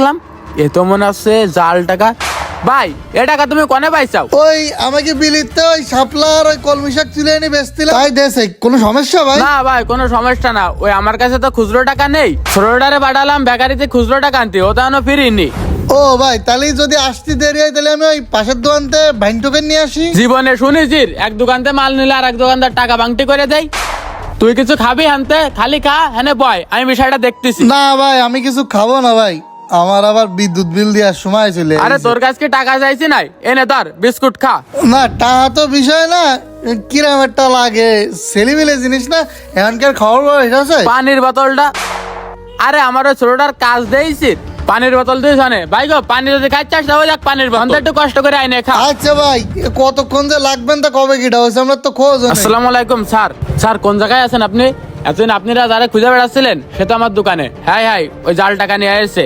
দেখলাম এ তো মনে হচ্ছে জাল টাকা। ভাই এ টাকা তুমি কোনে পাইছাও? ওই আমাকে বিলিতে ওই শাপলার ওই কলমি শাক তুলে এনে বেচতিলাম, তাই দেশে কোনো সমস্যা ভাই? না ভাই কোনো সমস্যা না, ওই আমার কাছে তো খুচরো টাকা নেই, ছোটটারে পাঠালাম বেকারিতে খুচরো টাকা আনতে, ও তো এখনো ফিরিনি। ও ভাই তাহলে যদি আসতে দেরি হয় তাহলে আমি ওই পাশের দোকানতে ভাইন টোকেন নিয়ে আসি। জীবনে শুনেছি এক দোকানতে মাল নিলে আর এক দোকানদার টাকা ভাঙটি করে দেয়। তুই কিছু খাবি আনতে, খালি খা হেনে বয়, আমি বিষয়টা দেখতেছি। না ভাই আমি কিছু খাবো না ভাই, আমার আবার বিদ্যুৎ বিল দেওয়ার সময় চলে আরে এসেছে। তোর কাছে কি টাকা চাইছি নাই, এনে ধর বিস্কুট খা। না টাকা তো বিষয় না, কিরম একটা লাগে ছেলেমেলে জিনিস না, এখনকার খবর বয়স আছে। পানির বোতলটা, আরে আমার ওই ছোটটার কাজ দিয়েছি, পানির বোতল দিয়েছ নে ভাই গো, পানি যদি খাচ্ছাস তাহলে যাক পানির বোতল একটু কষ্ট করে আইনে খা। আচ্ছা ভাই কতক্ষণ যে লাগবেন তা কবে কিটা হয়েছে আমরা তো খোঁজ নেই। আসসালামু আলাইকুম স্যার। স্যার কোন জায়গায় আছেন আপনি? এতদিন আপনারা যারা খুঁজে বেড়াচ্ছিলেন সে তো আমার দোকানে। হ্যাঁ হ্যাঁ ওই জাল টাকা নিয়ে এসেছে।